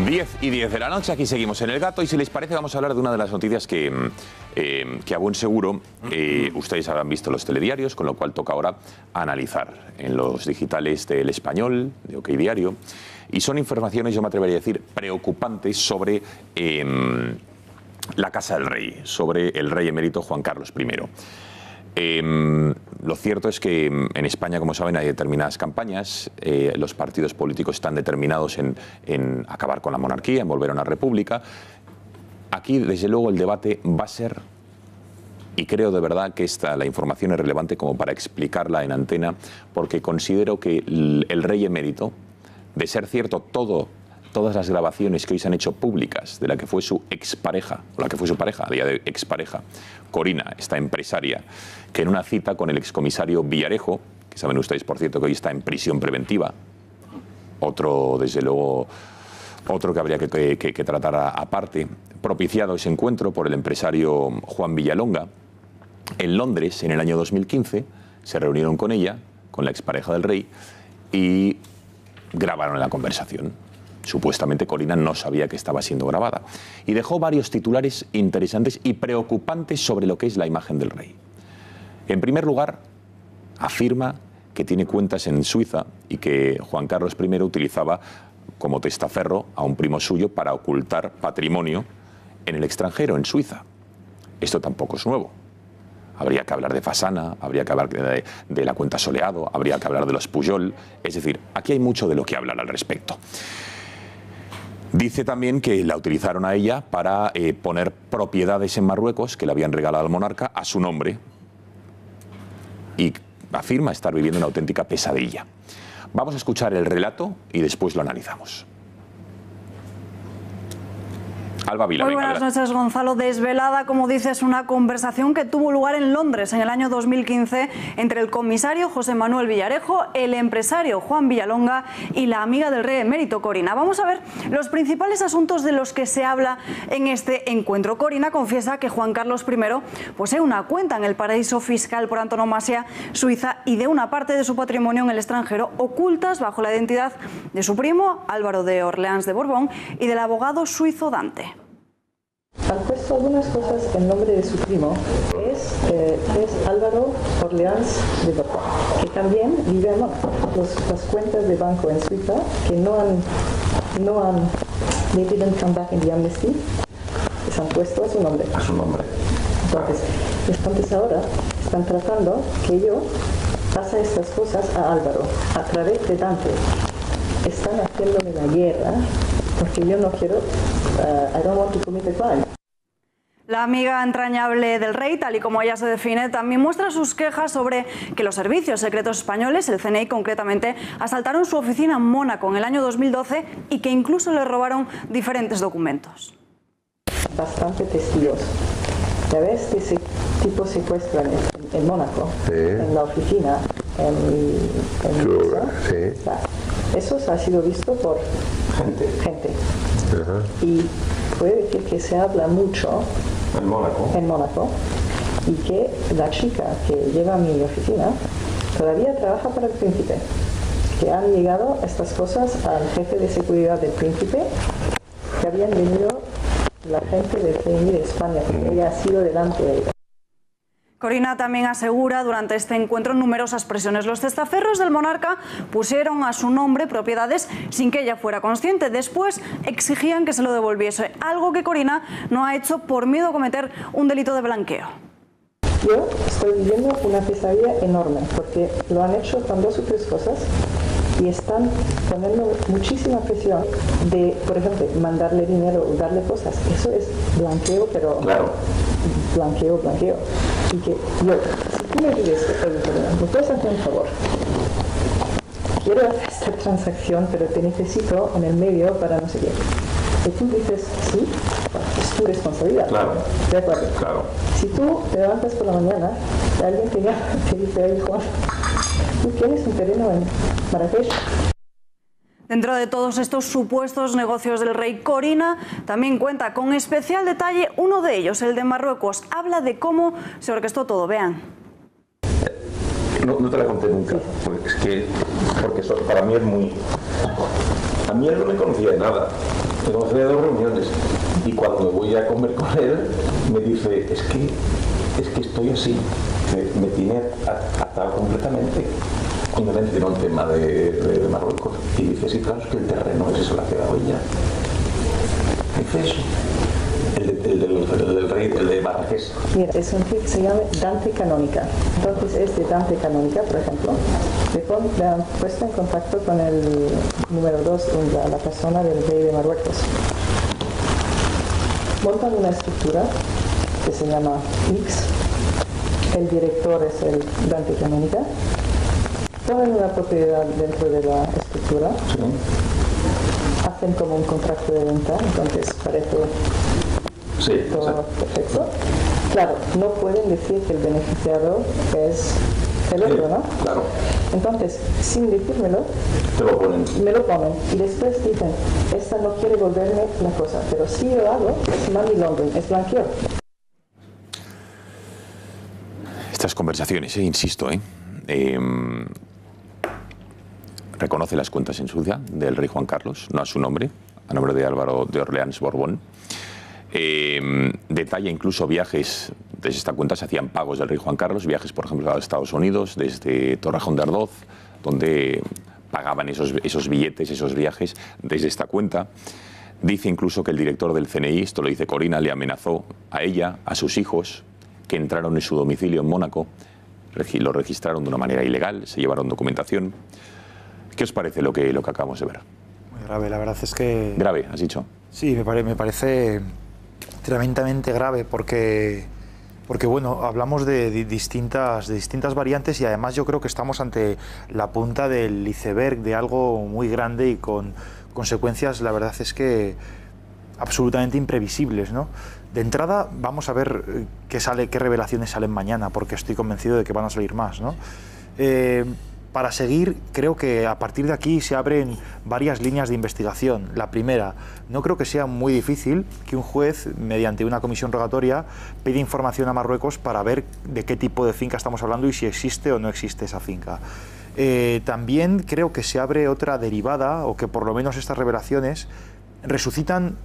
10:10 de la noche, aquí seguimos en El Gato y si les parece vamos a hablar de una de las noticias que a buen seguro ustedes habrán visto en los telediarios, con lo cual toca ahora analizar en los digitales del Español, de OK Diario, y son informaciones, yo me atrevería a decir, preocupantes sobre la Casa del Rey, sobre el rey emérito Juan Carlos I. Lo cierto es que en España, como saben, hay determinadas campañas. Los partidos políticos están determinados en acabar con la monarquía, en volver a una república. Aquí, desde luego, el debate va a ser, y creo de verdad que la información es relevante como para explicarla en antena, porque considero que el rey emérito, de ser cierto todas las grabaciones que hoy se han hecho públicas de la que fue su expareja, o la que fue su pareja, a día de expareja, Corina, esta empresaria, que en una cita con el excomisario Villarejo, que saben ustedes, por cierto, que hoy está en prisión preventiva, otro, desde luego, otro que habría que tratar aparte, propiciado ese encuentro por el empresario Juan Villalonga, en Londres, en el año 2015, se reunieron con ella, con la expareja del rey, y grabaron la conversación. Supuestamente Corina no sabía que estaba siendo grabada. Y dejó varios titulares interesantes y preocupantes sobre lo que es la imagen del rey. En primer lugar, afirma que tiene cuentas en Suiza y que Juan Carlos I utilizaba como testaferro a un primo suyo para ocultar patrimonio en el extranjero, en Suiza. Esto tampoco es nuevo. Habría que hablar de Fasana, habría que hablar de la cuenta Soleado, habría que hablar de los Pujol. Es decir, aquí hay mucho de lo que hablar al respecto. Dice también que la utilizaron a ella para poner propiedades en Marruecos que le habían regalado al monarca a su nombre y afirma estar viviendo una auténtica pesadilla. Vamos a escuchar el relato y después lo analizamos. Alba Vila, muy buenas noches, Gonzalo. Desvelada, como dices, una conversación que tuvo lugar en Londres en el año 2015 entre el comisario José Manuel Villarejo, el empresario Juan Villalonga y la amiga del rey emérito Corina. Vamos a ver los principales asuntos de los que se habla en este encuentro. Corina confiesa que Juan Carlos I posee una cuenta en el paraíso fiscal por antonomasia, Suiza, y de una parte de su patrimonio en el extranjero ocultas bajo la identidad de su primo Álvaro de Orleans de Borbón y del abogado suizo Dante. Han puesto algunas cosas en nombre de su primo, es Álvaro Orleans de Borbón, que también vive en las cuentas de banco en Suiza, que no han, they didn't come back in the amnesty, les han puesto a su nombre. A su nombre. Entonces ahora están tratando que yo pase estas cosas a Álvaro, a través de Dante. Están haciéndome la guerra, porque yo no quiero, I don't want to commit a crime. La amiga entrañable del rey, tal y como ella se define, también muestra sus quejas sobre que los servicios secretos españoles, el CNI concretamente, asaltaron su oficina en Mónaco en el año 2012 y que incluso le robaron diferentes documentos. Bastante testigos. Ya ves que ese tipo secuestran en Mónaco, sí, en la oficina, sí. Eso ha sido visto por gente. Y puede decir que se habla mucho en Mónaco y que la chica que lleva mi oficina todavía trabaja para el príncipe, que han llegado estas cosas al jefe de seguridad del príncipe, que habían venido la gente del CNI de España, que ella ha sido delante de ella. Corina también asegura durante este encuentro numerosas presiones. Los testaferros del monarca pusieron a su nombre propiedades sin que ella fuera consciente. Después exigían que se lo devolviese, algo que Corina no ha hecho por miedo a cometer un delito de blanqueo. Yo estoy viviendo una pesadilla enorme porque lo han hecho con 2 o 3 cosas y están poniendo muchísima presión de, por ejemplo, mandarle dinero o darle cosas. Eso es blanqueo, pero claro, blanqueo. Y que yo, si tú me pides, ¿me puedes hacer un favor? Quiero hacer esta transacción, pero te necesito en el medio para no sé qué. Y tú dices, sí, es tu responsabilidad. Claro. ¿De acuerdo? Claro. Si tú te levantas por la mañana y alguien te llama y te dice, ay Juan, tú tienes un terreno en Marrakech. Dentro de todos estos supuestos negocios del rey, Corina también cuenta con especial detalle uno de ellos, el de Marruecos. Habla de cómo se orquestó todo. Vean. No te la conté nunca, porque para mí es muy... mí él no me conocía de nada, me conocía de 2 reuniones. Y cuando voy a comer con él, me dice, es que estoy así, me tiene atado completamente. Y me mencionó el tema de Marruecos. Y dice, sí, claro, es que el terreno ese se lo ha quedado ella. Dice eso. El del rey, el de Marrakech. Mira, es un film que se llama Dante Canónica. Entonces, este Dante Canónica, por ejemplo, le han puesto en contacto con el número 2, la persona del rey de Marruecos. Montan una estructura que se llama X. El director es el Dante Canónica. Ponen una propiedad dentro de la estructura. Sí. Hacen como un contrato de venta, entonces parece todo perfecto. Claro, no pueden decir que el beneficiado es el otro, ¿no? Claro. Entonces, sin decírmelo, me lo ponen. Y después dicen, esta no quiere volverme la cosa, pero si yo lo hago, es money laundering, es blanqueo. Estas conversaciones, insisto, reconoce las cuentas en sucia del rey Juan Carlos, no a su nombre, a nombre de Álvaro de Orleans Borbón. Detalla incluso viajes, desde esta cuenta se hacían pagos del rey Juan Carlos, viajes por ejemplo a Estados Unidos, desde Torrejón de Ardoz, donde pagaban esos billetes, esos viajes desde esta cuenta. Dice incluso que el director del CNI, esto lo dice Corina, le amenazó a ella, a sus hijos, que entraron en su domicilio en Mónaco, lo registraron de una manera ilegal, se llevaron documentación. ¿Qué os parece lo que acabamos de ver? Muy grave, la verdad es que... ¿Grave, has dicho? Sí, me parece tremendamente grave porque bueno, hablamos de distintas variantes y además yo creo que estamos ante la punta del iceberg de algo muy grande y con consecuencias, la verdad es que absolutamente imprevisibles, ¿no? De entrada, vamos a ver qué revelaciones salen mañana, porque estoy convencido de que van a salir más, ¿no? Para seguir, creo que a partir de aquí se abren varias líneas de investigación. La primera, no creo que sea muy difícil que un juez, mediante una comisión rogatoria, pida información a Marruecos para ver de qué tipo de finca estamos hablando y si existe o no existe esa finca. También creo que se abre otra derivada, o que por lo menos estas revelaciones resucitan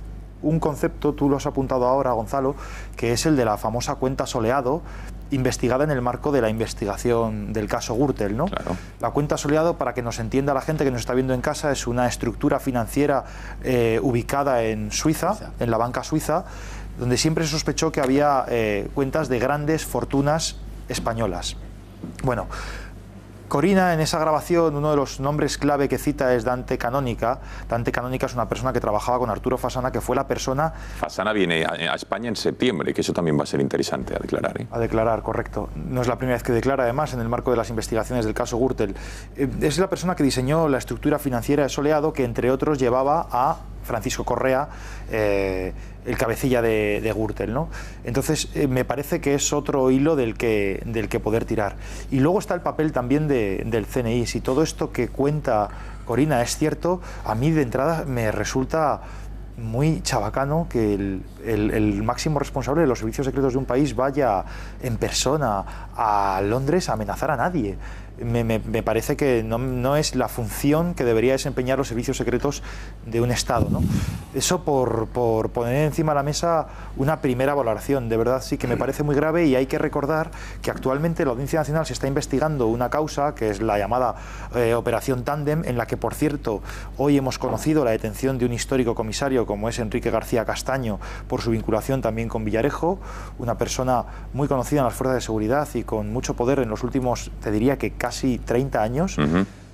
un concepto, tú lo has apuntado ahora, Gonzalo, que es el de la famosa cuenta Soleado, investigada en el marco de la investigación del caso Gürtel, ¿no? Claro. La cuenta Soleado, para que nos entienda la gente que nos está viendo en casa, es una estructura financiera ubicada en Suiza, en la banca suiza, donde siempre se sospechó que había cuentas de grandes fortunas españolas. Bueno, Corina, en esa grabación, uno de los nombres clave que cita es Dante Canónica. Dante Canónica es una persona que trabajaba con Arturo Fasana, que fue la persona... Fasana viene a España en septiembre, que eso también va a ser interesante a declarar. A declarar, correcto. No es la primera vez que declara, además, en el marco de las investigaciones del caso Gürtel. Es la persona que diseñó la estructura financiera de Soleado, que entre otros llevaba a Francisco Correa, el cabecilla de Gürtel, ¿no? Entonces, me parece que es otro hilo del que poder tirar. Y luego está el papel también del CNI. Si todo esto que cuenta Corina es cierto, a mí de entrada me resulta muy chabacano que el máximo responsable de los servicios secretos de un país vaya en persona a Londres a amenazar a nadie. Me parece que no es la función que debería desempeñar los servicios secretos de un Estado, ¿no? Eso por poner encima de la mesa una primera valoración. De verdad sí que me parece muy grave, y hay que recordar que actualmente en la Audiencia Nacional se está investigando una causa que es la llamada Operación Tándem, en la que, por cierto, hoy hemos conocido la detención de un histórico comisario como es Enrique García Castaño, por su vinculación también con Villarejo, una persona muy conocida en las fuerzas de seguridad y con mucho poder en los últimos, te diría que casi 30 años.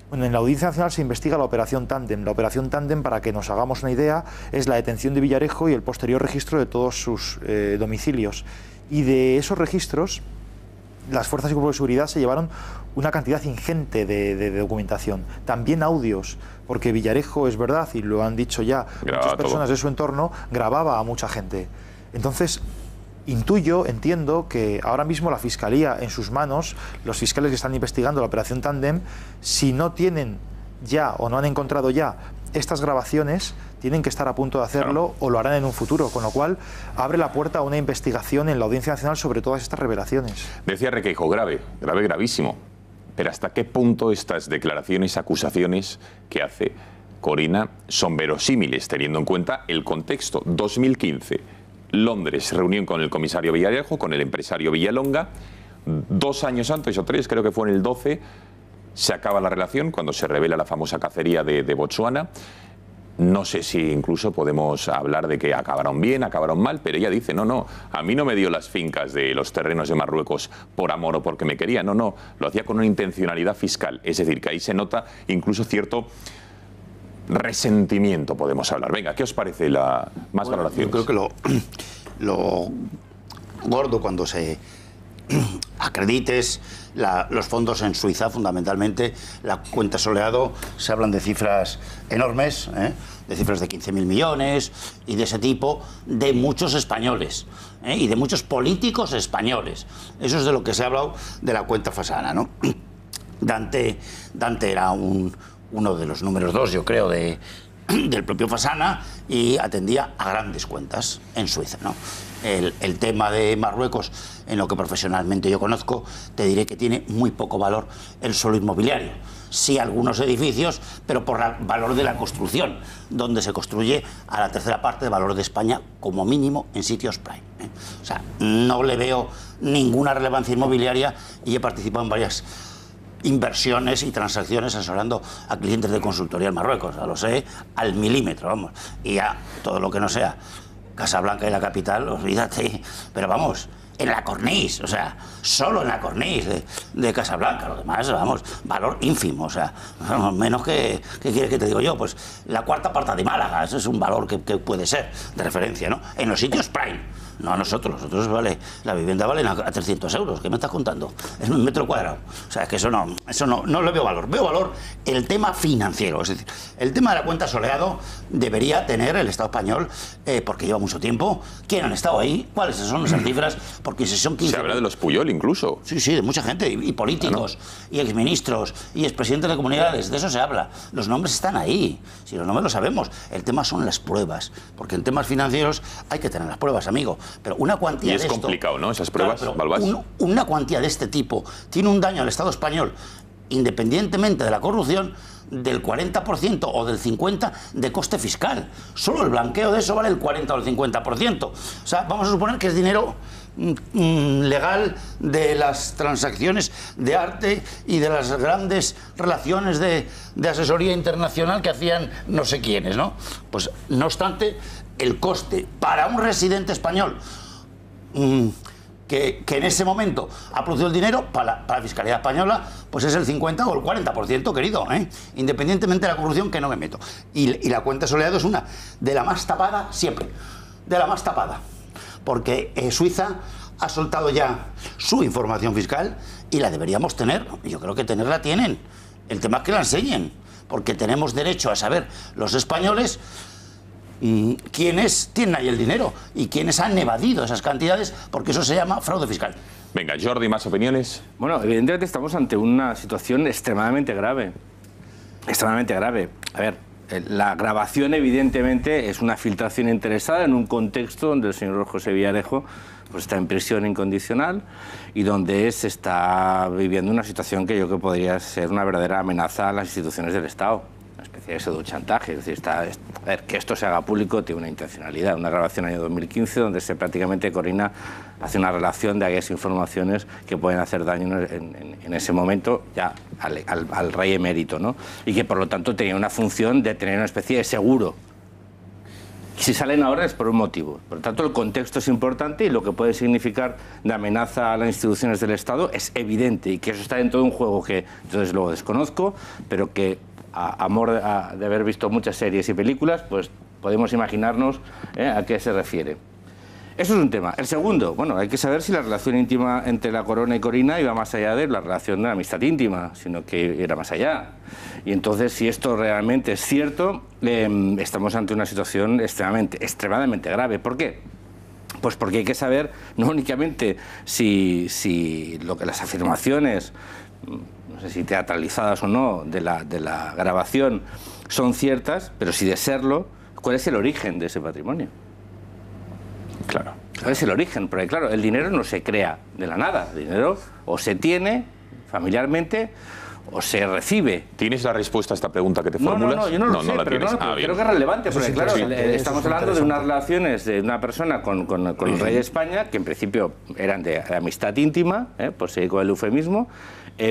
Bueno, en la Audiencia Nacional se investiga la Operación Tándem. La Operación Tándem, para que nos hagamos una idea, es la detención de Villarejo y el posterior registro de todos sus domicilios. Y de esos registros, las fuerzas y cuerpos de seguridad se llevaron una cantidad ingente de documentación. También audios, porque Villarejo, es verdad, y lo han dicho ya muchas personas de su entorno, grababa a mucha gente. Entonces, entiendo que ahora mismo la Fiscalía, en sus manos, los fiscales que están investigando la Operación Tándem, si no tienen ya o no han encontrado ya estas grabaciones, tienen que estar a punto de hacerlo, o lo harán en un futuro, con lo cual abre la puerta a una investigación en la Audiencia Nacional sobre todas estas revelaciones. Decía Requeijo, gravísimo. Pero ¿hasta qué punto estas declaraciones, acusaciones que hace Corina, son verosímiles teniendo en cuenta el contexto. 2015, Londres, reunión con el comisario Villarejo, con el empresario Villalonga. 2 años antes, o 3, creo que fue en el 12, se acaba la relación cuando se revela la famosa cacería de Botsuana. No sé si incluso podemos hablar de que acabaron bien, acabaron mal, pero ella dice, no, a mí no me dio las fincas de los terrenos de Marruecos por amor o porque me quería, no, lo hacía con una intencionalidad fiscal. Es decir, que ahí se nota incluso cierto resentimiento, podemos hablar. Venga, ¿qué os parece la más valoración? Yo creo que lo gordo cuando se acredites los fondos en Suiza, fundamentalmente la cuenta Soleado, se hablan de cifras enormes, de cifras de 15.000 millones y de ese tipo, de muchos españoles y de muchos políticos españoles. Eso es de lo que se ha hablado de la cuenta Fasana, ¿no? Dante era uno de los números 2, yo creo, del propio Fasana, y atendía a grandes cuentas en Suiza, ¿no? El tema de Marruecos, en lo que profesionalmente yo conozco, te diré que tiene muy poco valor el suelo inmobiliario. Sí, algunos edificios, pero por el valor de la construcción, donde se construye a la tercera parte de valor de España, como mínimo en sitios prime. O sea, no le veo ninguna relevancia inmobiliaria, y he participado en varias inversiones y transacciones asesorando a clientes de consultoría en Marruecos. Ya lo sé al milímetro, vamos. Y ya todo lo que no sea Casablanca y la capital, olvídate. Pero vamos, en la cornís, o sea, solo en la cornís de Casablanca. Lo demás, vamos, valor ínfimo, o sea, menos que, ¿qué quieres que te digo yo? Pues la cuarta parte de Málaga, eso es un valor que puede ser de referencia, ¿no? En los sitios prime. No a nosotros vale, la vivienda vale a 300 euros, ¿qué me estás contando? Es un metro cuadrado. O sea, es que eso no le veo valor. Veo valor el tema financiero, es decir, el tema de la cuenta Soleado debería tener el Estado español, porque lleva mucho tiempo. ¿Quién han estado ahí? ¿Cuáles son esas cifras? Porque si son 15... Se habla de los Puyol incluso. Sí, de mucha gente, y políticos, y exministros, y expresidentes de comunidades, de eso se habla. Los nombres están ahí, si los nombres los sabemos. El tema son las pruebas, porque en temas financieros hay que tener las pruebas, amigo. Pero una cuantía de esto... Y es complicado, ¿no? Esas pruebas, Balbás. Una cuantía de este tipo tiene un daño al Estado español, independientemente de la corrupción, del 40% o del 50% de coste fiscal. Solo el blanqueo de eso vale el 40 o el 50%. O sea, vamos a suponer que es dinero legal de las transacciones de arte y de las grandes relaciones de asesoría internacional que hacían no sé quiénes, ¿no? Pues, no obstante, el coste para un residente español que en ese momento ha producido el dinero para la fiscalidad española, pues es el 50 o el 40%, querido, independientemente de la corrupción, que no me meto. Y la cuenta Soleado es una de la más tapada siempre, de la más tapada, porque Suiza ha soltado ya su información fiscal y la deberíamos tener. Yo creo que tenerla tienen. El tema es que la enseñen, porque tenemos derecho a saber los españoles quiénes tienen ahí el dinero y quiénes han evadido esas cantidades, porque eso se llama fraude fiscal. Venga, Jordi, ¿más opiniones? Bueno, evidentemente estamos ante una situación extremadamente grave. Extremadamente grave. A ver, la grabación evidentemente es una filtración interesada en un contexto donde el señor José Villarejo pues está en prisión incondicional y donde se está viviendo una situación que yo creo que podría ser una verdadera amenaza a las instituciones del Estado. Una especie de pseudo-chantaje, es decir, a ver, que esto se haga público tiene una intencionalidad. Una grabación en el año 2015 donde prácticamente Corina hace una relación de aquellas informaciones que pueden hacer daño en ese momento ya al rey emérito, ¿no? Y que por lo tanto tenía una función de tener una especie de seguro. Y si salen ahora es por un motivo. Por lo tanto, el contexto es importante y lo que puede significar de amenaza a las instituciones del Estado es evidente, y que eso está dentro de un juego que yo desde luego desconozco, pero que a amor de haber visto muchas series y películas, pues podemos imaginarnos a qué se refiere. Eso es un tema. El segundo, bueno, hay que saber si la relación íntima entre la corona y Corina iba más allá de la relación de amistad íntima, sino que era más allá. Y entonces, si esto realmente es cierto, estamos ante una situación extremadamente grave. ¿Por qué? Pues porque hay que saber no únicamente si las afirmaciones, no sé si teatralizadas o no, de la grabación son ciertas, pero si de serlo, ¿cuál es el origen de ese patrimonio? Claro. ¿Cuál es el origen? Porque claro, el dinero no se crea de la nada. El dinero o se tiene familiarmente o se recibe. ¿Tienes la respuesta a esta pregunta que te formulas? No, yo no lo sé, la pero, tienes. pero creo que es relevante, porque claro, estamos hablando de unas relaciones de una persona con el rey de España, que en principio eran de amistad íntima, por seguir con el eufemismo,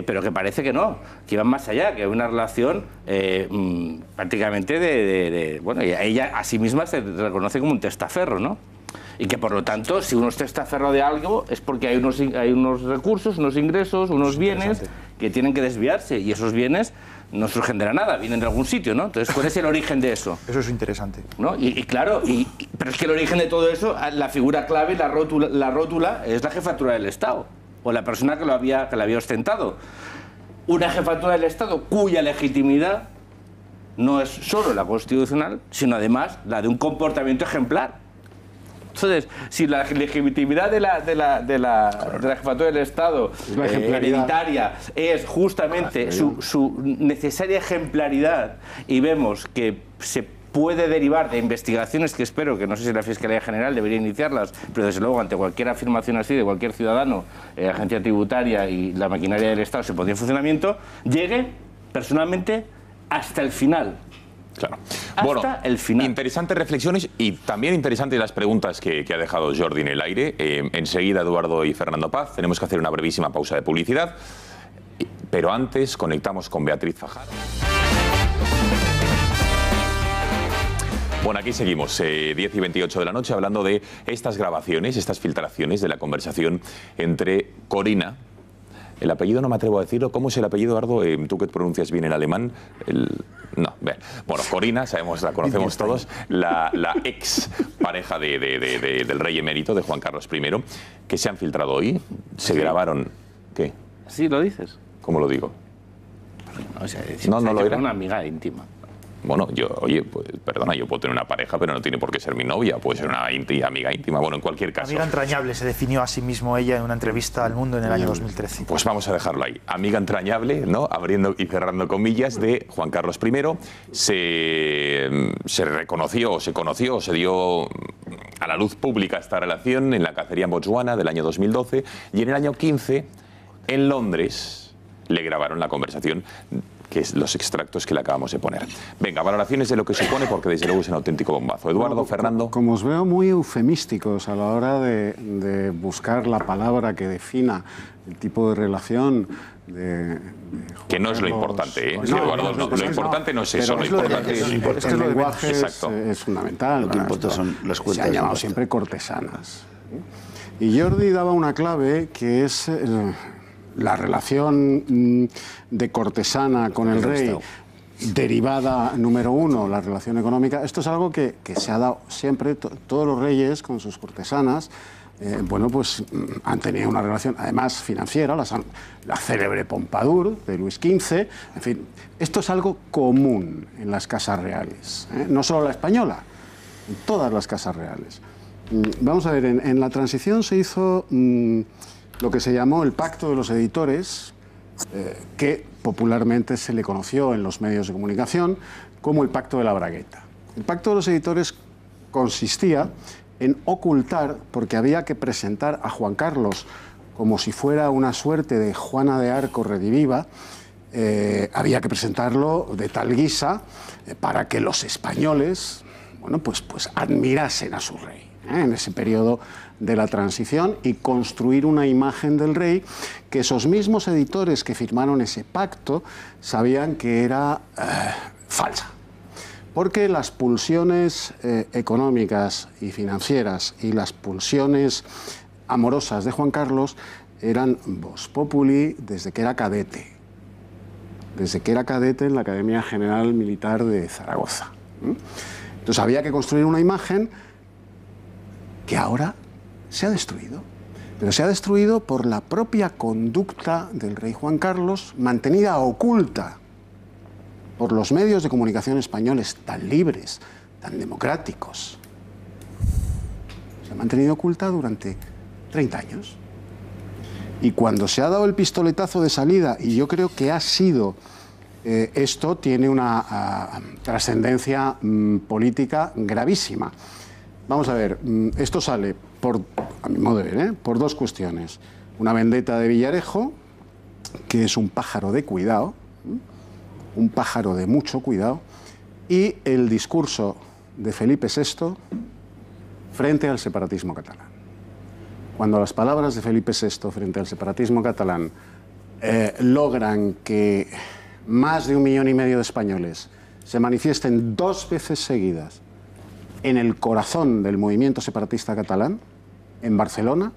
pero que parece que no, que iban más allá, que hay una relación prácticamente bueno, y ella a sí misma se reconoce como un testaferro, ¿no? Y que por lo tanto, si uno está testaferro de algo, es porque hay unos recursos, unos ingresos, unos bienes que tienen que desviarse, y esos bienes no surgen de la nada, vienen de algún sitio, ¿no? Entonces, ¿cuál es el origen de eso? Eso es interesante. ¿No? Y claro, pero es que el origen de todo eso, la figura clave, la rótula, es la jefatura del Estado, o la persona que la había ostentado. Una jefatura del Estado cuya legitimidad no es solo la constitucional, sino además la de un comportamiento ejemplar. Entonces, si la legitimidad de la jefatura del Estado hereditaria es justamente su necesaria ejemplaridad, y vemos que se puede derivar de investigaciones que espero que, no sé si la Fiscalía General debería iniciarlas, pero desde luego ante cualquier afirmación así de cualquier ciudadano, agencia tributaria y la maquinaria del Estado se pondría en funcionamiento, llegue personalmente hasta el final. Claro. Bueno, el final. Interesantes reflexiones y también interesantes las preguntas que ha dejado Jordi en el aire. Enseguida, Eduardo y Fernando Paz, tenemos que hacer una brevísima pausa de publicidad, pero antes conectamos con Beatriz Fajardo. Bueno, aquí seguimos, 10 y 28 de la noche, hablando de estas grabaciones, estas filtraciones de la conversación entre Corina. El apellido no me atrevo a decirlo. ¿Cómo es el apellido, Eduardo? Tú que pronuncias bien el alemán. No, bien. Bueno, Corina, sabemos, la conocemos todos, la ex pareja del rey emérito, de Juan Carlos I, que se han filtrado hoy. Se grabaron... ¿Qué? Sí, lo dices. ¿Cómo lo digo? O sea, no lo era. Una amiga íntima. Bueno, oye, pues, perdona, yo puedo tener una pareja, pero no tiene por qué ser mi novia, puede ser una amiga íntima, bueno, en cualquier caso. Amiga entrañable, se definió a sí mismo ella en una entrevista al Mundo en el año 2013. Pues vamos a dejarlo ahí. Amiga entrañable, ¿no? Abriendo y cerrando comillas, de Juan Carlos I. Se reconoció, se conoció, se dio a la luz pública esta relación en la cacería en Botswana del año 2012, y en el año 15, en Londres, le grabaron la conversación, que es los extractos que le acabamos de poner. Venga, valoraciones de lo que supone, porque desde luego es un auténtico bombazo. Eduardo, Fernando. Como os veo muy eufemísticos a la hora de buscar la palabra que defina el tipo de relación de que no es lo importante, ¿eh? Sí, Eduardo, lo importante no es eso, lo importante es el lenguaje es fundamental. Lo que importa son las cuentas. Se han llamado siempre cortesanas. Y Jordi daba una clave que es la relación de cortesana con el rey, derivada número uno, la relación económica. Esto es algo que se ha dado siempre, todos los reyes con sus cortesanas, bueno, pues han tenido una relación, además financiera, la célebre Pompadour de Luis XV, en fin, esto es algo común en las casas reales, no solo la española, en todas las casas reales. Vamos a ver, en la transición se hizo lo que se llamó el Pacto de los Editores, que popularmente se le conoció en los medios de comunicación como el Pacto de la Bragueta. El Pacto de los Editores consistía en ocultar, porque había que presentar a Juan Carlos como si fuera una suerte de Juana de Arco rediviva, había que presentarlo de tal guisa para que los españoles, bueno, pues admirasen a su rey en ese periodo de la transición, y construir una imagen del rey que esos mismos editores que firmaron ese pacto sabían que era falsa. Porque las pulsiones económicas y financieras y las pulsiones amorosas de Juan Carlos eran vos populi desde que era cadete. Desde que era cadete en la Academia General Militar de Zaragoza. Entonces había que construir una imagen que ahora se ha destruido. Pero se ha destruido por la propia conducta del rey Juan Carlos, mantenida oculta por los medios de comunicación españoles tan libres, tan democráticos. Se ha mantenido oculta durante 30 años. Y cuando se ha dado el pistoletazo de salida, y yo creo que ha sido, esto tiene una trascendencia política gravísima. Vamos a ver, esto sale, a mi modo de ver, por dos cuestiones. Una vendetta de Villarejo, que es un pájaro de cuidado, un pájaro de mucho cuidado, y el discurso de Felipe VI frente al separatismo catalán. Cuando las palabras de Felipe VI frente al separatismo catalán logran que más de 1,5 millones de españoles se manifiesten 2 veces seguidas en el corazón del movimiento separatista catalán, en Barcelona,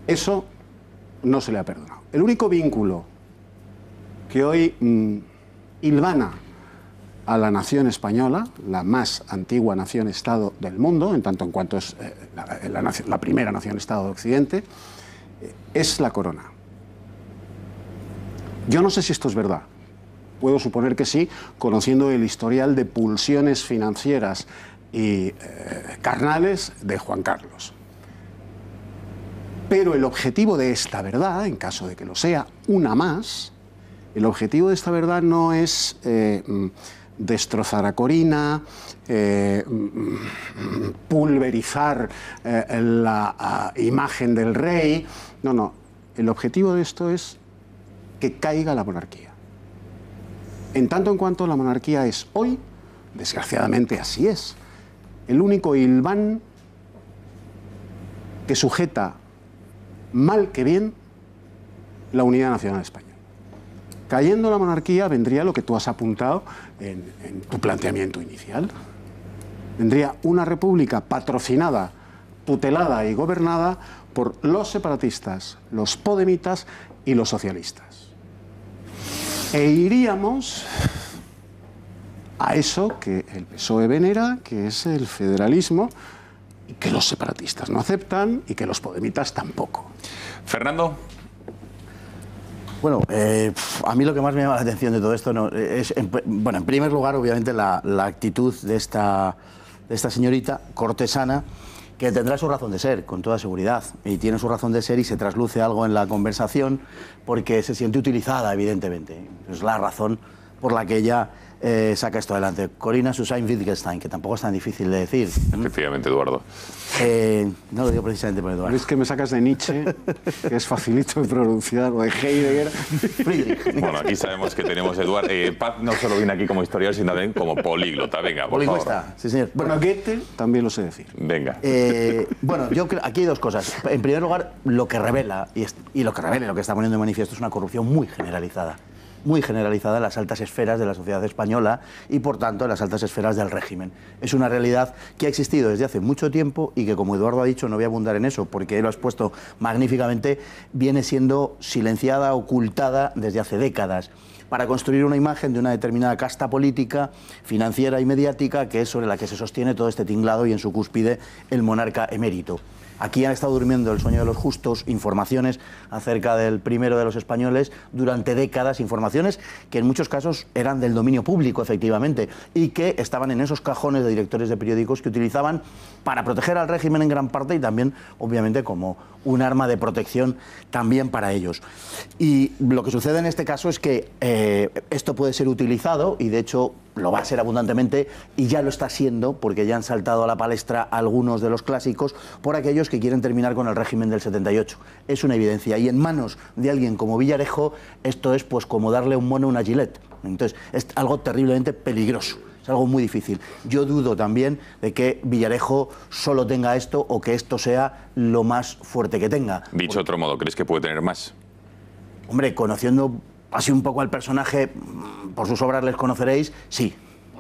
eso no se le ha perdonado. El único vínculo que hoy hilvana a la nación española, la más antigua nación-estado del mundo, en tanto en cuanto es la primera nación-estado de Occidente, es la corona. Yo no sé si esto es verdad. Puedo suponer que sí, conociendo el historial de pulsiones financieras y carnales de Juan Carlos. Pero el objetivo de esta verdad, en caso de que lo sea una más, el objetivo de esta verdad no es destrozar a Corina, pulverizar la imagen del rey. No, no. El objetivo de esto es que caiga la monarquía. En tanto en cuanto la monarquía es hoy, desgraciadamente así es, el único hilván que sujeta mal que bien la unidad nacional española. Cayendo la monarquía vendría lo que tú has apuntado en tu planteamiento inicial. Vendría una república patrocinada, tutelada y gobernada por los separatistas, los podemitas y los socialistas. E iríamos a eso que el PSOE venera, que es el federalismo, y que los separatistas no aceptan y que los podemitas tampoco. Fernando. Bueno, a mí lo que más me llama la atención de todo esto es, bueno, en primer lugar, obviamente, la actitud de esta señorita cortesana, que tendrá su razón de ser, con toda seguridad, y tiene su razón de ser y se trasluce algo en la conversación porque se siente utilizada, evidentemente. Es la razón por la que ella saca esto adelante. Corina Susanne Wittgenstein, que tampoco es tan difícil de decir. Efectivamente, Eduardo. No lo digo precisamente por Eduardo. Es que me sacas de Nietzsche, que es facilito de pronunciar, o de Heidegger. Friedrich. Bueno, aquí sabemos que tenemos Eduardo. Paz no solo viene aquí como historiador, sino también como políglota. Venga, por favor. Sí, señor. Bueno, Goethe también lo sé decir. Venga. Bueno, yo creo, aquí hay dos cosas. En primer lugar, lo que revela, y lo que revela, lo que está poniendo de manifiesto es una corrupción muy generalizada en las altas esferas de la sociedad española y, por tanto, en las altas esferas del régimen. Es una realidad que ha existido desde hace mucho tiempo y que, como Eduardo ha dicho, no voy a abundar en eso porque él lo ha expuesto magníficamente, viene siendo silenciada, ocultada desde hace décadas, para construir una imagen de una determinada casta política, financiera y mediática, que es sobre la que se sostiene todo este tinglado y, en su cúspide, el monarca emérito. Aquí han estado durmiendo el sueño de los justos, informaciones acerca del primero de los españoles durante décadas, informaciones que en muchos casos eran del dominio público, efectivamente, y que estaban en esos cajones de directores de periódicos que utilizaban para proteger al régimen en gran parte y también, obviamente, como un arma de protección también para ellos. Y lo que sucede en este caso es que esto puede ser utilizado, y de hecho lo va a ser abundantemente, y ya lo está siendo, porque ya han saltado a la palestra algunos de los clásicos, por aquellos que quieren terminar con el régimen del 78. Es una evidencia, y en manos de alguien como Villarejo, esto es pues como darle un mono a una Gillette. Entonces, es algo terriblemente peligroso. Es algo muy difícil. Yo dudo también de que Villarejo solo tenga esto o que esto sea lo más fuerte que tenga. Dicho de otro modo, ¿crees que puede tener más? Hombre, conociendo así un poco al personaje, por sus obras les conoceréis, sí.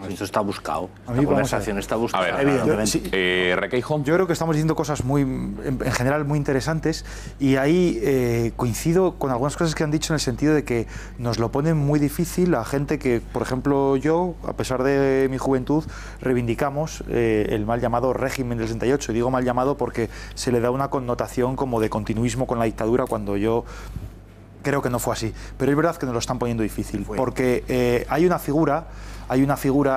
Esto está buscado. A mí, la conversación está buscada. A ver, evidentemente. Requeijo. Yo creo que estamos diciendo cosas en general muy interesantes, y ahí coincido con algunas cosas que han dicho, en el sentido de que nos lo ponen muy difícil a gente que, por ejemplo, yo, a pesar de mi juventud, reivindicamos el mal llamado régimen del 68. Y digo mal llamado porque se le da una connotación como de continuismo con la dictadura, cuando yo creo que no fue así. Pero es verdad que nos lo están poniendo difícil, porque hay una figura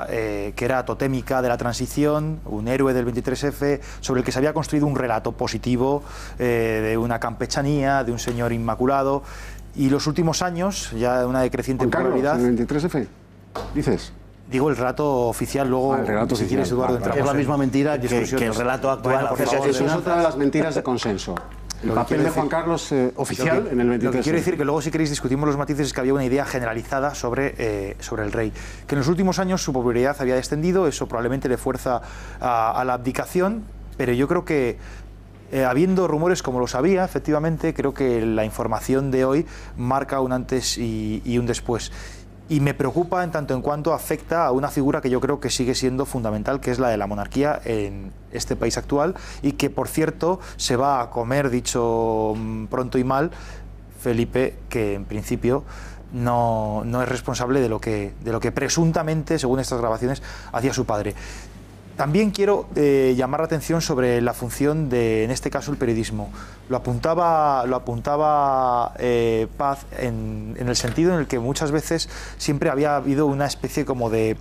que era totémica de la transición, un héroe del 23F, sobre el que se había construido un relato positivo de una campechanía, de un señor inmaculado, y los últimos años, ya una decreciente popularidad. ¿El 23F? ¿Dices? Digo el relato oficial, luego, el relato si oficial. quieres, Eduardo, entramos es la misma mentira que el relato actual. Bueno, por Eso favor, es otra de las mentiras de consenso. El papel de Juan Carlos oficial en el 23. Lo que quiero decir que luego, si queréis, discutimos los matices, es que había una idea generalizada sobre el rey. Que en los últimos años su popularidad había descendido, eso probablemente le fuerza a la abdicación, pero yo creo que habiendo rumores como los había, efectivamente, creo que la información de hoy marca un antes y un después. Y me preocupa en tanto en cuanto afecta a una figura que yo creo que sigue siendo fundamental, que es la de la monarquía en este país actual, y que, por cierto, se va a comer, dicho pronto y mal, Felipe, que en principio no es responsable de lo que presuntamente, según estas grabaciones, hacía su padre. También quiero llamar la atención sobre la función de, en este caso, el periodismo. Lo apuntaba Paz en el sentido en el que muchas veces siempre había habido una especie como de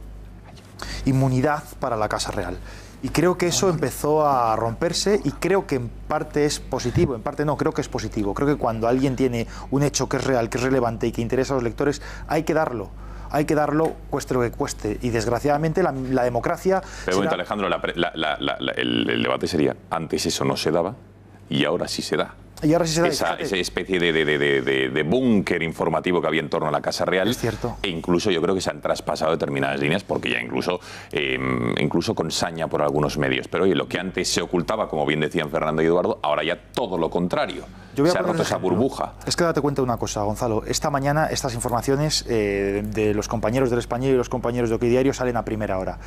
inmunidad para la Casa Real. Y creo que eso empezó a romperse, y creo que en parte es positivo, en parte no, creo que es positivo. Creo que cuando alguien tiene un hecho que es real, que es relevante y que interesa a los lectores, hay que darlo, cueste lo que cueste. Y desgraciadamente la democracia... Pero será... Alejandro, el debate sería, antes eso no se daba y ahora sí se da. Y ahora sí se da, esa especie de búnker informativo que había en torno a la Casa Real. Es cierto. E incluso yo creo que se han traspasado determinadas líneas, porque ya incluso con saña por algunos medios. Pero oye, lo que antes se ocultaba, como bien decían Fernando y Eduardo, ahora ya todo lo contrario. Se ha roto esa burbuja. Es que date cuenta de una cosa, Gonzalo. Esta mañana estas informaciones de los compañeros del Español y los compañeros de OK Diario salen a primera hora.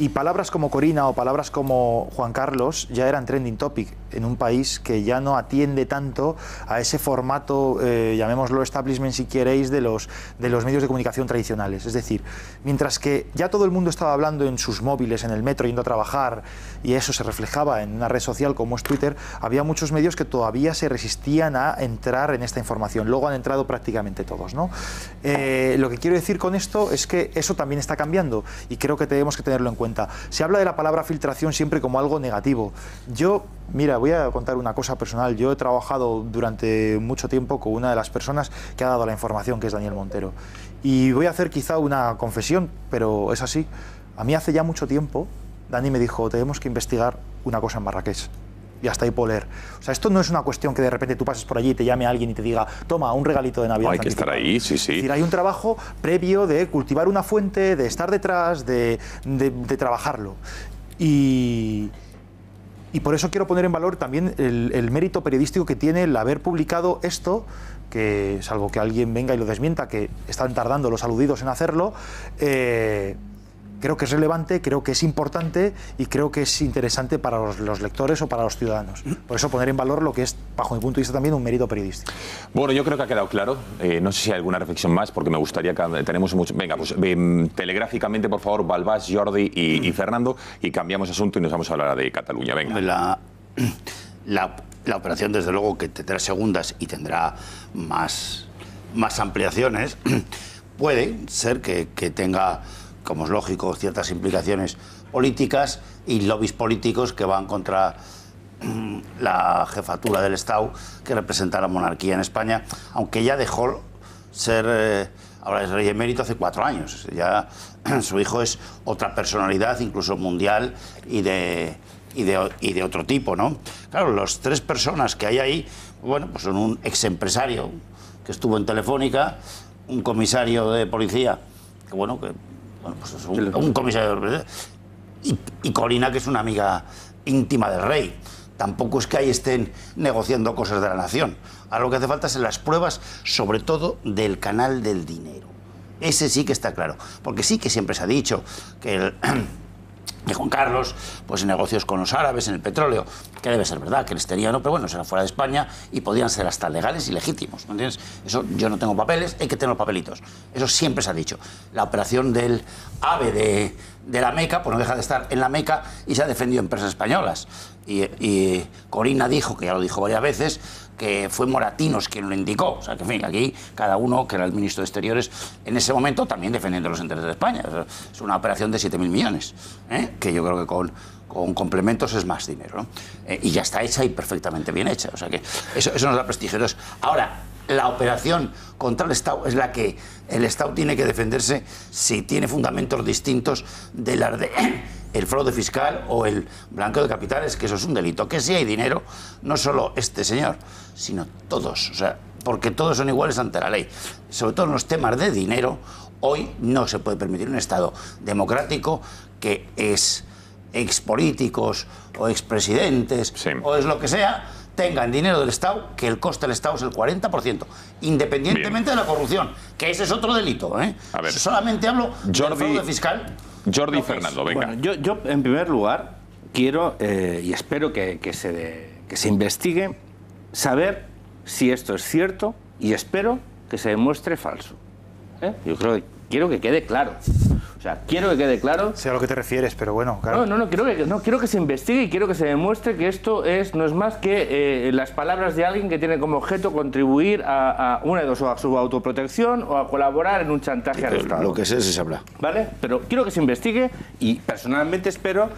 Y palabras como Corina o palabras como Juan Carlos ya eran trending topic en un país que ya no atiende tanto a ese formato, llamémoslo establishment si queréis, de los medios de comunicación tradicionales. Es decir, mientras que ya todo el mundo estaba hablando en sus móviles, en el metro, yendo a trabajar, y eso se reflejaba en una red social como es Twitter, había muchos medios que todavía se resistían a entrar en esta información. Luego han entrado prácticamente todos, ¿no? Lo que quiero decir con esto es que eso también está cambiando, y creo que tenemos que tenerlo en cuenta. Se habla de la palabra filtración siempre como algo negativo. Yo, mira, voy a contar una cosa personal. Yo he trabajado durante mucho tiempo con una de las personas que ha dado la información, que es Daniel Montero. Y voy a hacer quizá una confesión, pero es así. A mí hace ya mucho tiempo, Dani me dijo, tenemos que investigar una cosa en Marrakech. Y hasta ahí puedo leer. O sea, esto no es una cuestión que de repente tú pases por allí y te llame alguien y te diga, toma, un regalito de Navidad. Hay que estar ahí, sí, sí. Es decir, hay un trabajo previo de cultivar una fuente, de estar detrás, de trabajarlo. Y por eso quiero poner en valor también el mérito periodístico que tiene el haber publicado esto, que salvo que alguien venga y lo desmienta, que están tardando los aludidos en hacerlo, creo que es relevante, creo que es importante y creo que es interesante para los lectores o para los ciudadanos. Por eso poner en valor lo que es, bajo mi punto de vista, también un mérito periodístico. Bueno, yo creo que ha quedado claro. No sé si hay alguna reflexión más, porque me gustaría que tenemos mucho... Venga, pues telegráficamente, por favor, Balbás, Jordi y Fernando, y cambiamos asunto y nos vamos a hablar de Cataluña. Venga. La operación, desde luego, que tendrá segundas y tendrá más ampliaciones, puede ser que tenga, como es lógico, ciertas implicaciones políticas y lobbies políticos que van contra la jefatura del Estado que representa la monarquía en España, aunque ya dejó ser, ahora es rey emérito hace 4 años. Ya su hijo es otra personalidad, incluso mundial y de otro tipo, ¿no? Claro, las 3 personas que hay ahí, bueno, pues son un exempresario que estuvo en Telefónica, un comisario de policía, que bueno, pues es un comisario de policía, y Corina, que es una amiga íntima del rey. Tampoco es que ahí estén negociando cosas de la nación. Ahora lo que hace falta es las pruebas, sobre todo del canal del dinero. Ese sí que está claro, porque sí que siempre se ha dicho que Juan Carlos, pues en negocios con los árabes, en el petróleo, que debe ser verdad, que les tenía, no, pero bueno, será fuera de España y podían ser hasta legales y legítimos, ¿me entiendes? Eso, yo no tengo papeles, hay que tener los papelitos. Eso siempre se ha dicho. La operación del AVE de la Meca, pues no deja de estar en la Meca y se ha defendido empresas españolas. Y Corina dijo, que ya lo dijo varias veces, que fue Moratinos quien lo indicó. O sea, que en fin, aquí cada uno, que era el ministro de Exteriores, en ese momento también defendiendo los intereses de España. O sea, es una operación de 7.000 millones, que yo creo que con complementos es más dinero, ¿no? Y ya está hecha y perfectamente bien hecha. O sea que eso nos da prestigio. Ahora, la operación contra el Estado es la que el Estado tiene que defenderse si tiene fundamentos distintos de las de el fraude fiscal o el blanqueo de capitales, que eso es un delito. Que si hay dinero, no solo este señor, sino todos, o sea, porque todos son iguales ante la ley. Sobre todo en los temas de dinero, hoy no se puede permitir un Estado democrático que es expolíticos o expresidentes o es lo que sea, tengan dinero del Estado, que el coste del Estado es el 40%, independientemente de la corrupción, que ese es otro delito, ¿eh? A ver, solamente hablo del fraude fiscal. Jordi y Fernando, venga. Bueno, yo, en primer lugar, quiero y espero que se investigue, saber si esto es cierto y espero que se demuestre falso. Yo quiero que quede claro. O sea, quiero que quede claro. Sé a lo que te refieres, pero bueno, claro. Quiero que se investigue y quiero que se demuestre que esto no es más que las palabras de alguien que tiene como objeto contribuir a una de dos, o a su autoprotección o a colaborar en un chantaje al Estado. Lo que sé se sabrá. ¿Vale? Pero quiero que se investigue y personalmente espero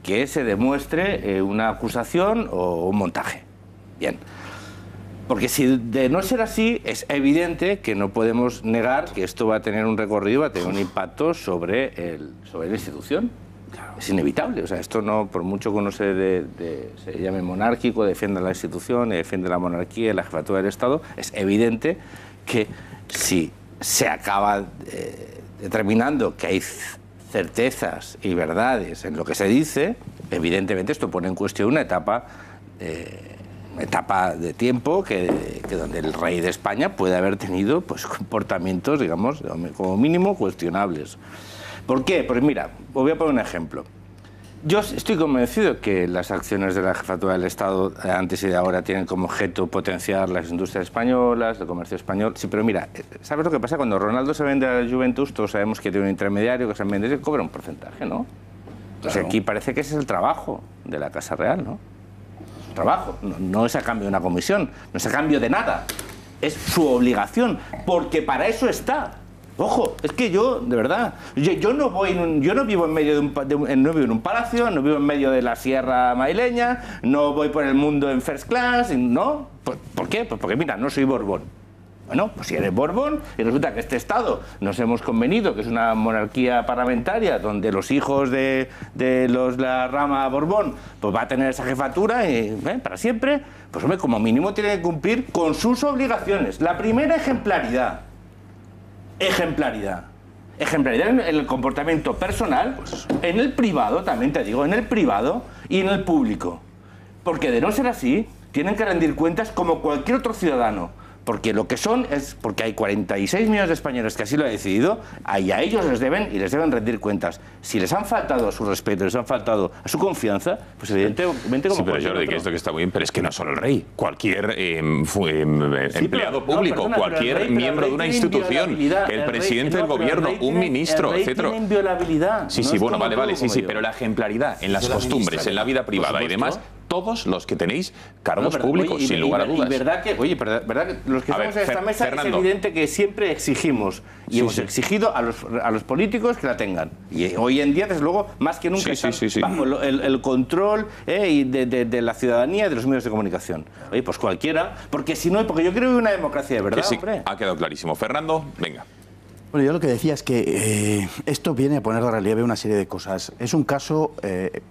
que se demuestre una acusación o un montaje. Bien. Porque si de no ser así, es evidente que no podemos negar que esto va a tener un recorrido, va a tener un impacto sobre la institución. Claro. Es inevitable. O sea, esto no, por mucho que uno se llame monárquico, defienda la institución, defiende la monarquía y la jefatura del Estado, es evidente que si se acaba determinando que hay certezas y verdades en lo que se dice, evidentemente esto pone en cuestión una etapa de tiempo que donde el rey de España puede haber tenido pues comportamientos, digamos, como mínimo cuestionables. ¿Por qué? Pues mira, os voy a poner un ejemplo. Yo estoy convencido que las acciones de la jefatura del Estado antes y de ahora tienen como objeto potenciar las industrias españolas, el comercio español. Sí, pero mira, ¿sabes lo que pasa? Cuando Ronaldo se vende a la Juventus, todos sabemos que tiene un intermediario que se vende y cobra un porcentaje, ¿no? Entonces claro. Aquí parece que ese es el trabajo de la Casa Real, ¿no? Trabajo, no es a cambio de una comisión, no es a cambio de nada, es su obligación, porque para eso está. Ojo, es que yo, de verdad, yo no vivo en medio no vivo en un palacio, no vivo en medio de la sierra madrileña, no voy por el mundo en first class, ¿no? ¿Por qué? Pues porque mira, no soy Borbón. Bueno, pues si eres Borbón y resulta que este Estado nos hemos convenido que es una monarquía parlamentaria donde los hijos de la rama Borbón pues va a tener esa jefatura para siempre, pues hombre, como mínimo tiene que cumplir con sus obligaciones. La primera, ejemplaridad. Ejemplaridad en el comportamiento personal, pues en el privado, también te digo, en el privado y en el público. Porque de no ser así, tienen que rendir cuentas como cualquier otro ciudadano. Porque lo que son es porque hay 46 millones de españoles que así lo han decidido, y a ellos les deben rendir cuentas. Si les han faltado a su respeto, les han faltado a su confianza, pues evidentemente como... Sí, pero Jordi, que esto que está muy bien, pero es que no solo el rey, cualquier empleado público, cualquier miembro de una institución, el presidente del gobierno, un ministro, etcétera. Tiene inviolabilidad. Sí, vale, pero la ejemplaridad en las costumbres, en la vida privada y demás, todos los que tenéis cargos públicos, sin lugar a dudas. Y verdad que los que estamos en esta mesa Fernando, es evidente que siempre exigimos y hemos exigido a los políticos que la tengan. Y hoy en día, desde luego, más que nunca están bajo el control de la ciudadanía y de los medios de comunicación. Oye, pues cualquiera, porque si no, porque yo creo en una democracia de verdad, hombre. Ha quedado clarísimo. Fernando, venga. Bueno, yo lo que decía es que esto viene a poner de relieve una serie de cosas. Es un caso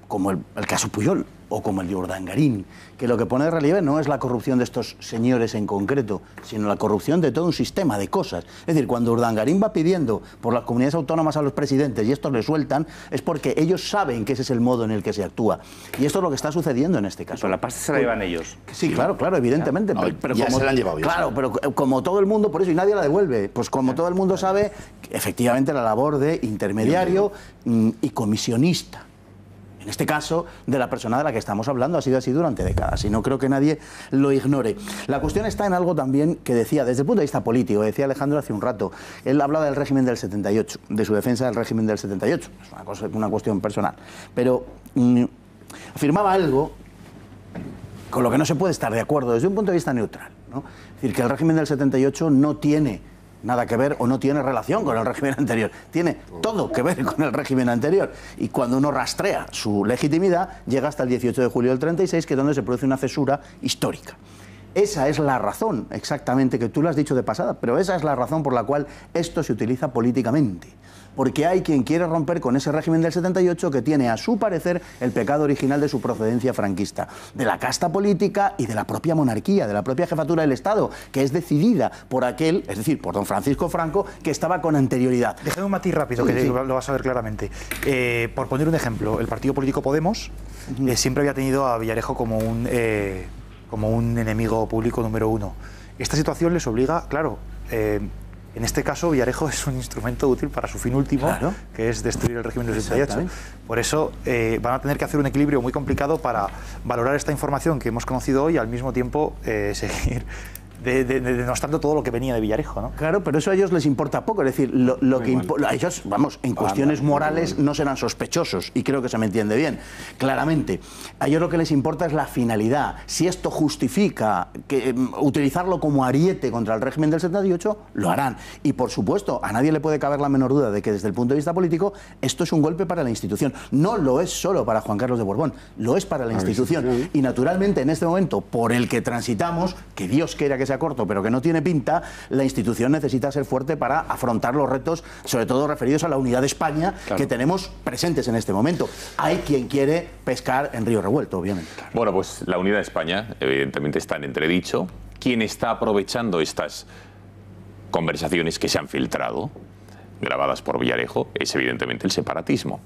como el caso Pujol o como el de Urdangarín, que lo que pone de relieve no es la corrupción de estos señores en concreto, sino la corrupción de todo un sistema de cosas. Es decir, cuando Urdangarín va pidiendo por las comunidades autónomas a los presidentes y estos le sueltan, es porque ellos saben que ese es el modo en el que se actúa. Y esto es lo que está sucediendo en este caso. Pero la pasta se la llevan ellos. Sí, claro, evidentemente. No, pero ya como, se la han llevado ellos. Claro, pero como todo el mundo, por eso, y nadie la devuelve, pues como todo el mundo sabe, efectivamente la labor de intermediario y comisionista, en este caso, de la persona de la que estamos hablando, ha sido así durante décadas y no creo que nadie lo ignore. La cuestión está en algo también que decía, desde el punto de vista político, decía Alejandro hace un rato, él hablaba del régimen del 78, de su defensa del régimen del 78, es una cuestión personal, pero afirmaba algo con lo que no se puede estar de acuerdo desde un punto de vista neutral, ¿no? Es decir, que el régimen del 78 no tiene nada que ver o no tiene relación con el régimen anterior. Tiene todo que ver con el régimen anterior. Y cuando uno rastrea su legitimidad, llega hasta el 18 de julio del 36, que es donde se produce una cesura histórica. Esa es la razón, exactamente, que tú lo has dicho de pasada, pero esa es la razón por la cual esto se utiliza políticamente. Porque hay quien quiere romper con ese régimen del 78 que tiene, a su parecer, el pecado original de su procedencia franquista, de la casta política y de la propia monarquía, de la propia jefatura del Estado, que es decidida por aquel, es decir, por don Francisco Franco, que estaba con anterioridad. Déjame un matiz rápido, que sí, lo vas a ver claramente. Por poner un ejemplo, el partido político Podemos siempre había tenido a Villarejo como un enemigo público número uno. Esta situación les obliga, claro, en este caso Villarejo es un instrumento útil para su fin último, claro, que es destruir el régimen del 78. Por eso van a tener que hacer un equilibrio muy complicado para valorar esta información que hemos conocido hoy y al mismo tiempo seguir denostando todo lo que venía de Villarejo, ¿no? Claro, pero eso a ellos les importa poco. Es decir, a ellos, vamos, en cuestiones morales no serán sospechosos, y creo que se me entiende bien, claramente. A ellos lo que les importa es la finalidad. Si esto justifica utilizarlo como ariete contra el régimen del 78, lo harán. Y, por supuesto, a nadie le puede caber la menor duda de que, desde el punto de vista político, esto es un golpe para la institución. No lo es solo para Juan Carlos de Borbón, lo es para la institución. Y, naturalmente, en este momento, por el que transitamos, que Dios quiera que sea corto, pero que no tiene pinta, la institución necesita ser fuerte para afrontar los retos, sobre todo referidos a la unidad de España, claro, que tenemos presentes en este momento. Hay quien quiere pescar en río revuelto, obviamente. Claro. Bueno, pues la unidad de España, evidentemente, está en entredicho. ¿Quién está aprovechando estas conversaciones que se han filtrado, grabadas por Villarejo? Es evidentemente el separatismo.